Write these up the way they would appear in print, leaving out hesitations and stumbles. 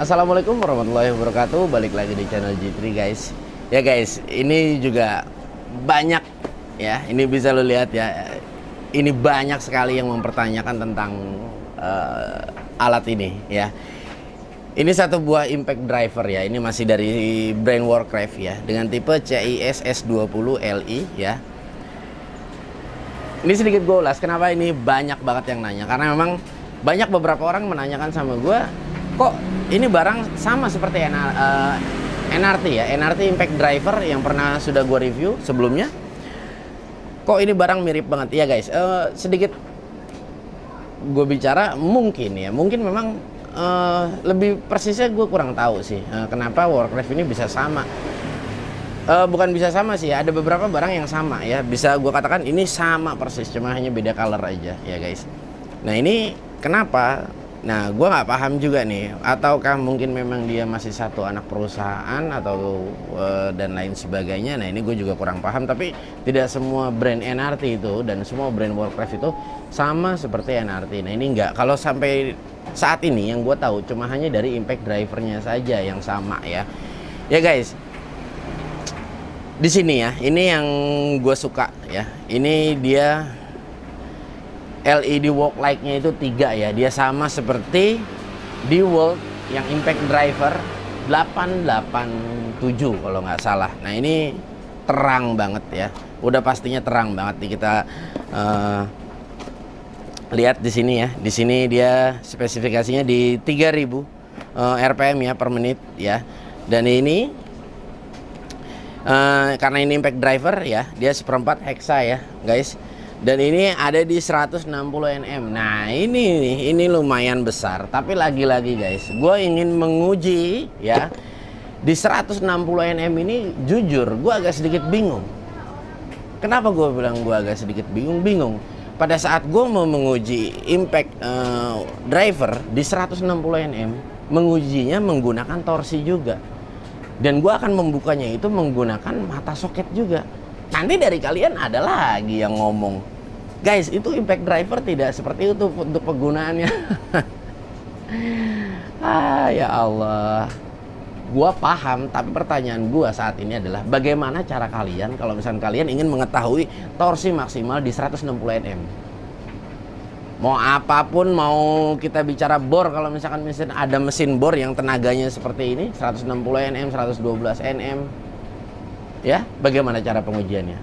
Assalamualaikum warahmatullahi wabarakatuh. Balik lagi di channel G3 guys. Ya guys, ini juga banyak ya. Ini bisa lo lihat ya. Ini banyak sekali yang mempertanyakan tentang alat ini ya. Ini satu buah impact driver ya. Ini masih dari brand Warcraft ya, dengan tipe CIS S20 Li ya. Ini sedikit gue ulas kenapa ini banyak banget yang nanya, karena memang banyak beberapa orang menanyakan sama gue, kok ini barang sama seperti NRT ya, NRT impact driver yang pernah sudah gue review sebelumnya, kok ini barang mirip banget ya guys. Sedikit gue bicara, mungkin memang lebih persisnya gue kurang tahu sih kenapa Warcraft ini bisa sama. Bukan bisa sama sih, ada beberapa barang yang sama ya, bisa gue katakan ini sama persis, cuma hanya beda color aja ya guys. Nah ini kenapa? Nah gue nggak paham juga nih, ataukah mungkin memang dia masih satu anak perusahaan atau dan lain sebagainya. Nah ini gue juga kurang paham, tapi tidak semua brand NRT itu dan semua brand Warcraft itu sama seperti NRT. Nah ini enggak, kalau sampai saat ini yang gue tahu cuma hanya dari impact drivernya saja yang sama ya. Ya guys, di sini ya, ini yang gue suka ya. Ini dia LED walk light-nya itu 3 ya. Dia sama seperti di World yang impact driver 887 kalau nggak salah. Nah ini terang banget ya. Udah pastinya terang banget nih, kita lihat di sini ya. Di sini dia spesifikasinya di 3000 RPM ya per menit ya. Dan ini karena ini impact driver ya, dia seperempat hexa ya guys, dan ini ada di 160 Nm. Nah ini lumayan besar, tapi lagi-lagi guys, gue ingin menguji ya di 160 Nm ini. Jujur gue agak sedikit bingung. Kenapa gue bilang gue agak sedikit bingung? Pada saat gue mau menguji impact driver di 160 Nm, mengujinya menggunakan torsi juga. Dan gue akan membukanya itu menggunakan mata soket juga. Nanti dari kalian ada lagi yang ngomong, guys itu impact driver tidak seperti itu untuk penggunaannya. Ya Allah, gue paham, tapi pertanyaan gue saat ini adalah bagaimana cara kalian kalau misalnya kalian ingin mengetahui torsi maksimal di 160 Nm. Mau apapun, mau kita bicara bor, kalau misalkan ada mesin bor yang tenaganya seperti ini 160 Nm, 112 Nm ya, bagaimana cara pengujiannya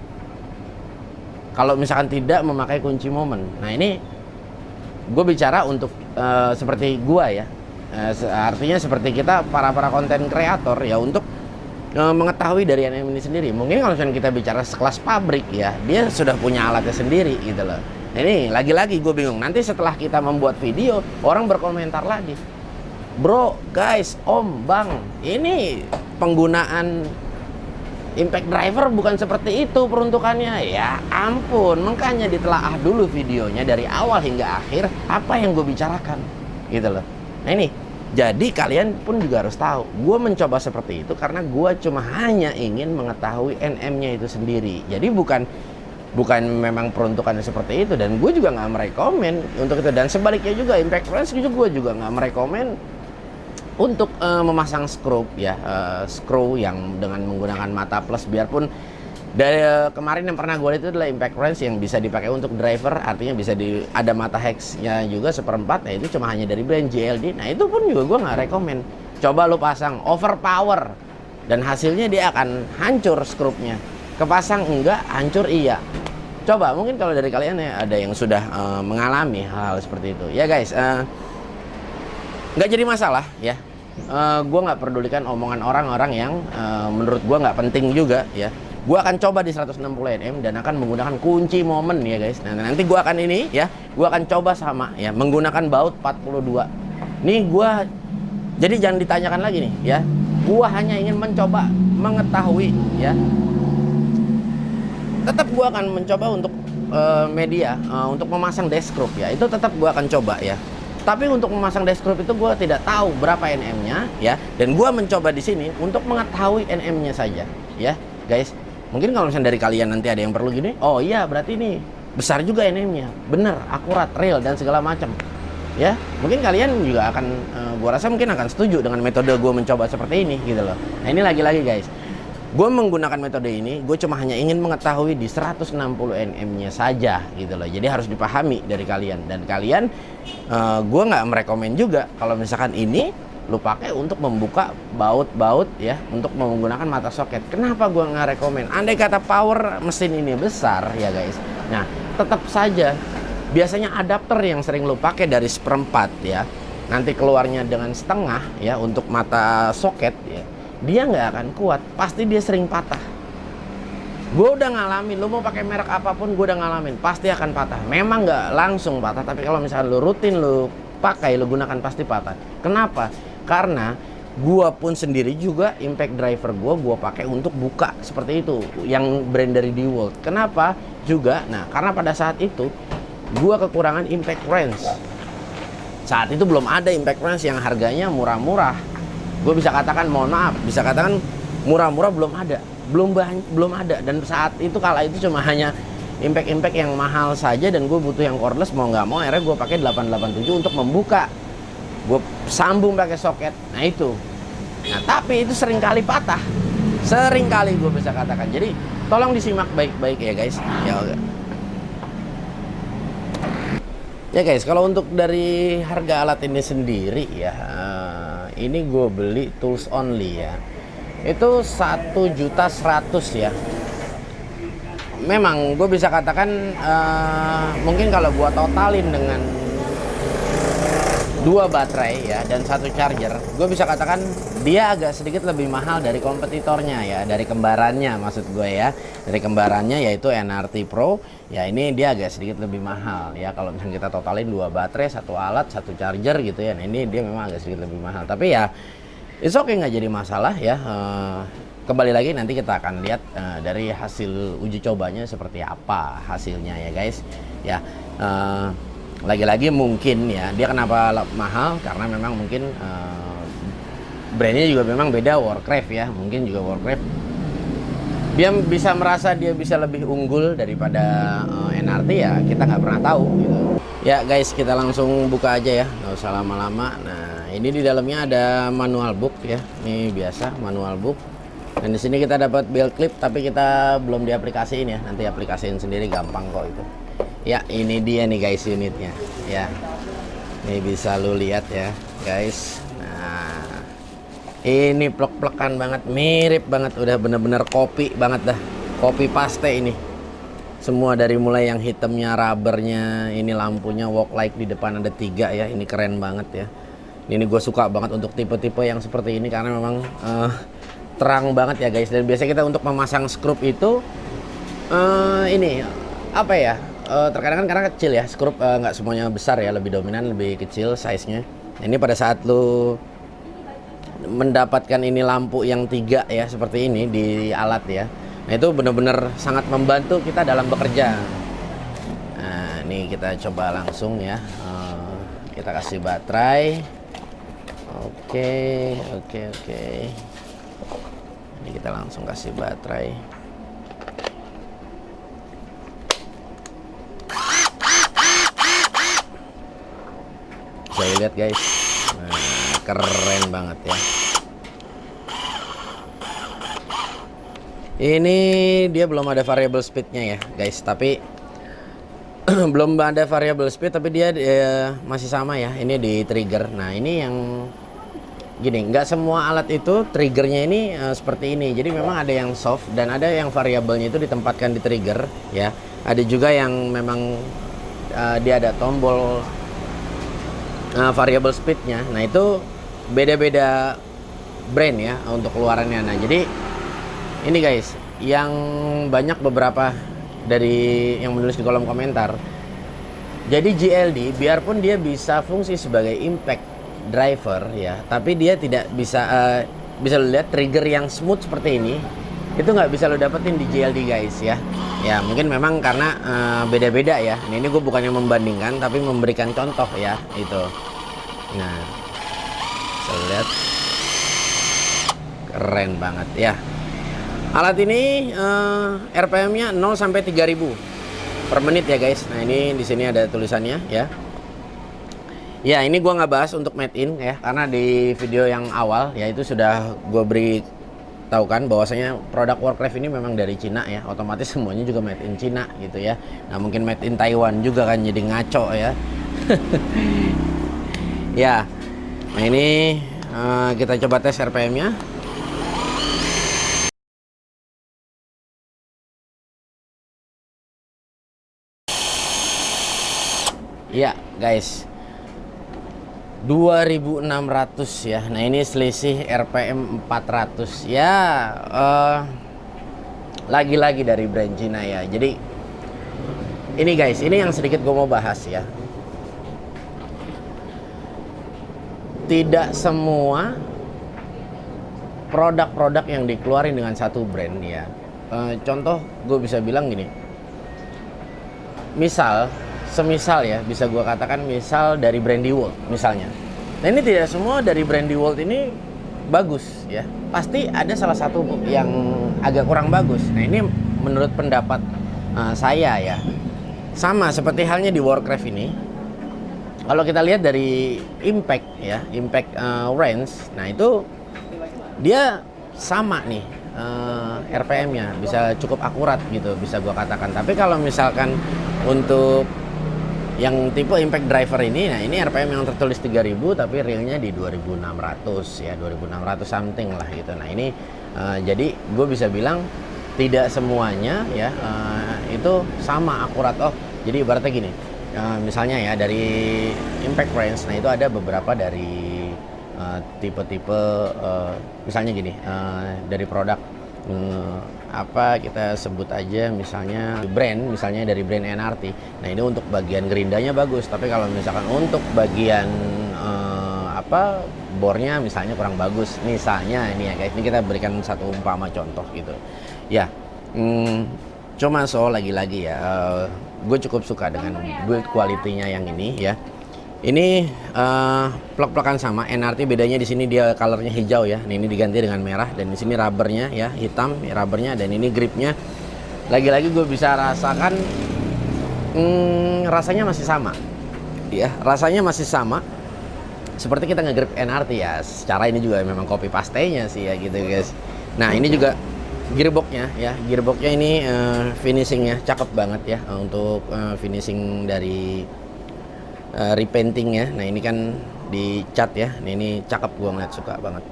kalau misalkan tidak memakai kunci momen? Nah ini gue bicara untuk seperti gue ya, artinya seperti kita para konten kreator ya, untuk mengetahui dari NM ini sendiri. Mungkin kalau misalkan kita bicara sekelas pabrik ya, dia sudah punya alatnya sendiri gitu loh. Ini lagi-lagi gue bingung, nanti setelah kita membuat video orang berkomentar lagi, bro, guys, om, bang, ini penggunaan impact driver bukan seperti itu peruntukannya. Ya ampun, makanya ditelaah dulu videonya dari awal hingga akhir apa yang gue bicarakan gitu loh. Nah ini, jadi kalian pun juga harus tahu, gue mencoba seperti itu karena gue cuma hanya ingin mengetahui NM-nya itu sendiri. Jadi bukan memang peruntukannya seperti itu, dan gue juga nggak merekomen untuk itu. Dan sebaliknya juga impact range gue juga nggak merekomen untuk memasang screw ya, screw yang dengan menggunakan mata plus. Biarpun dari kemarin yang pernah gue lihat itu adalah impact range yang bisa dipakai untuk driver, artinya bisa ada mata hex-nya juga seperempat. Nah itu cuma hanya dari brand JLD. Nah itu pun juga gue nggak rekomen. Coba lo pasang overpower dan hasilnya dia akan hancur screw-nya. Kepasang enggak, hancur iya. Coba, mungkin kalau dari kalian ya ada yang sudah mengalami hal seperti itu ya guys, nggak jadi masalah ya. Gue nggak pedulikan omongan orang-orang yang menurut gue nggak penting juga ya. Gue akan coba di 160 Nm dan akan menggunakan kunci momen ya guys. Nah nanti gue akan ini ya, gue akan coba sama ya menggunakan baut 42. Nih gue, jadi jangan ditanyakan lagi nih ya. Gue hanya ingin mencoba mengetahui ya. Tetap gue akan mencoba untuk untuk memasang desk group ya, itu tetap gue akan coba ya. Tapi untuk memasang desk group itu gue tidak tahu berapa NM-nya ya, dan gue mencoba di sini untuk mengetahui NM-nya saja ya guys. Mungkin kalau misalnya dari kalian nanti ada yang perlu gini, oh iya berarti ini besar juga NM-nya, bener, akurat, real dan segala macam. Ya, mungkin kalian juga akan, gua rasa mungkin akan setuju dengan metode gua mencoba seperti ini gitu loh. Nah ini lagi-lagi guys, gue menggunakan metode ini, gue cuma hanya ingin mengetahui di 160 Nm-nya saja gitu loh. Jadi harus dipahami dari kalian. Dan kalian, gue nggak merekomen juga kalau misalkan ini lu pakai untuk membuka baut-baut ya, untuk menggunakan mata soket. Kenapa gue nggak rekomen? Andai kata power mesin ini besar ya guys, nah tetap saja biasanya adapter yang sering lu pakai dari seperempat ya, nanti keluarnya dengan setengah ya untuk mata soket ya, dia nggak akan kuat, pasti dia sering patah. Gue udah ngalamin, lu mau pakai merek apapun gue udah ngalamin, pasti akan patah. Memang nggak langsung patah, tapi kalau misalnya lu rutin lu pakai, lu gunakan pasti patah. Kenapa? Karena gue pun sendiri juga impact driver gue pakai untuk buka seperti itu, yang brand dari DeWalt. Kenapa? Juga, nah karena pada saat itu gue kekurangan impact wrench. Saat itu belum ada impact wrench yang harganya murah-murah. Gue bisa katakan, mohon maaf, bisa katakan murah-murah belum ada. Dan saat itu kala itu cuma hanya impact yang mahal saja, dan gue butuh yang cordless mau nggak mau, akhirnya gue pakai 887 untuk membuka. Gue sambung pakai soket. Nah itu. Nah tapi itu sering kali patah. Sering kali gue bisa katakan. Jadi tolong disimak baik-baik ya guys. Ya guys, kalau untuk dari harga alat ini sendiri ya, ini gue beli tools only ya, itu 1.100.000 ya. Memang gue bisa katakan, mungkin kalau gue totalin dengan 2 baterai ya dan 1 charger, gue bisa katakan dia agak sedikit lebih mahal dari kompetitornya ya, dari kembarannya maksud gue ya, dari kembarannya yaitu NRT Pro ya. Ini dia agak sedikit lebih mahal ya, kalau misalnya kita totalin 2 baterai, 1 alat, 1 charger gitu ya. Nah ini dia memang agak sedikit lebih mahal, tapi ya it's okay, nggak jadi masalah ya. Kembali lagi nanti kita akan lihat dari hasil uji cobanya seperti apa hasilnya ya guys ya. Lagi-lagi mungkin ya, dia kenapa mahal, karena memang mungkin brandnya juga memang beda, Warcraft ya, mungkin juga Warcraft dia bisa merasa dia bisa lebih unggul daripada NRT ya, kita nggak pernah tahu gitu. Ya guys, kita langsung buka aja ya, nggak usah lama-lama. Nah ini di dalamnya ada manual book ya, ini biasa manual book. Dan di sini kita dapat belt clip, tapi kita belum diaplikasiin ya, nanti aplikasiin sendiri, gampang kok itu. Ya ini dia nih guys unitnya ya, ini bisa lu lihat ya guys. Nah ini plek-plekan banget, mirip banget, udah bener-bener kopi banget dah, kopi paste ini semua, dari mulai yang hitamnya, rubbernya, ini lampunya walk light di depan ada 3 ya, ini keren banget ya. Ini gue suka banget untuk tipe-tipe yang seperti ini karena memang terang banget ya guys. Dan biasanya kita untuk memasang skrup itu ini apa ya, terkadang kan karena kecil ya skrup, nggak semuanya besar ya, lebih dominan lebih kecil size-nya. Nah, ini pada saat lu mendapatkan ini lampu yang 3 ya seperti ini di alat ya, nah itu benar-benar sangat membantu kita dalam bekerja. Nah ini kita coba langsung ya, kita kasih baterai. Oke. Ini kita langsung kasih baterai. Saya lihat guys, nah, keren banget ya. Ini dia belum ada variable speednya ya guys, tapi belum ada variable speed, tapi dia masih sama ya, ini di trigger. Nah ini yang gini, nggak semua alat itu triggernya ini seperti ini. Jadi memang ada yang soft dan ada yang variabelnya itu ditempatkan di trigger ya. Ada juga yang memang dia ada tombol variable speednya. Nah itu beda-beda brand ya untuk keluarannya. Nah jadi ini guys, yang banyak beberapa dari yang menulis di kolom komentar, jadi GLD biarpun dia bisa fungsi sebagai impact driver ya, tapi dia tidak bisa bisa lo lihat trigger yang smooth seperti ini itu nggak bisa lo dapetin di GLD guys ya. Ya mungkin memang karena beda-beda ya. Ini gue bukannya membandingkan tapi memberikan contoh ya itu. Nah bisa lihat keren banget ya. Alat ini RPM-nya 0 sampai 3000 per menit ya guys. Nah ini di sini ada tulisannya ya. Ya, ini gua nggak bahas untuk made in ya, karena di video yang awal ya itu sudah gua beri tahu kan bahwasanya produk Warcraft ini memang dari Cina ya, otomatis semuanya juga made in Cina gitu ya. Nah, mungkin made in Taiwan juga kan, jadi ngaco ya. Ya, nah ini kita coba tes RPM-nya. Ya, guys. 2600 ya. Nah, ini selisih RPM 400. Ya, lagi-lagi dari brand Cina ya. Jadi ini guys, ini yang sedikit gue mau bahas ya. Tidak semua produk-produk yang dikeluarin dengan satu brand ya. Contoh gue bisa bilang gini. Semisal ya, bisa gue katakan misal dari brand DeWalt misalnya. Nah, ini tidak semua dari brand DeWalt ini bagus ya. Pasti ada salah satu yang agak kurang bagus. Nah, ini menurut pendapat saya ya. Sama seperti halnya di Warcraft ini. Kalau kita lihat dari impact ya, impact range, nah itu dia sama nih RPM-nya, bisa cukup akurat gitu, bisa gue katakan. Tapi kalau misalkan untuk yang tipe impact driver ini, nah ini RPM yang tertulis 3000 tapi realnya di 2600 ya, 2600 something lah gitu. Nah ini jadi gue bisa bilang tidak semuanya ya itu sama akurat. Oh, jadi ibaratnya gini, misalnya ya dari impact range, nah itu ada beberapa dari tipe-tipe misalnya gini, dari produk apa kita sebut aja misalnya brand, misalnya dari brand NRT. Nah, ini untuk bagian gerindanya bagus, tapi kalau misalkan untuk bagian apa bornya misalnya kurang bagus, misalnya ini ya guys, ini kita berikan satu umpama contoh gitu ya. Cuma lagi-lagi ya, gue cukup suka dengan build quality-nya yang ini ya. Ini plek-plekan sama NRT, bedanya di sini dia colornya hijau ya. Ini diganti dengan merah, dan di sini rubbernya ya hitam, rubbernya, dan ini gripnya. Lagi-lagi gue bisa rasakan rasanya masih sama. Ya, rasanya masih sama seperti kita ngegrip NRT ya. Secara ini juga memang copy paste-nya sih ya gitu guys. Nah, ini juga gearboxnya ya. Gearboxnya ini finishingnya cakep banget ya untuk finishing dari repainting ya. Nah, ini kan dicat ya. Nah, ini cakep, gua ngeliat suka banget.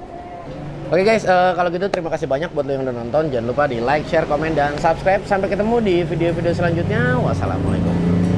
Oke guys, kalau gitu terima kasih banyak buat lo yang udah nonton. Jangan lupa di like, share, komen, dan subscribe. Sampai ketemu di video-video selanjutnya. Wassalamualaikum.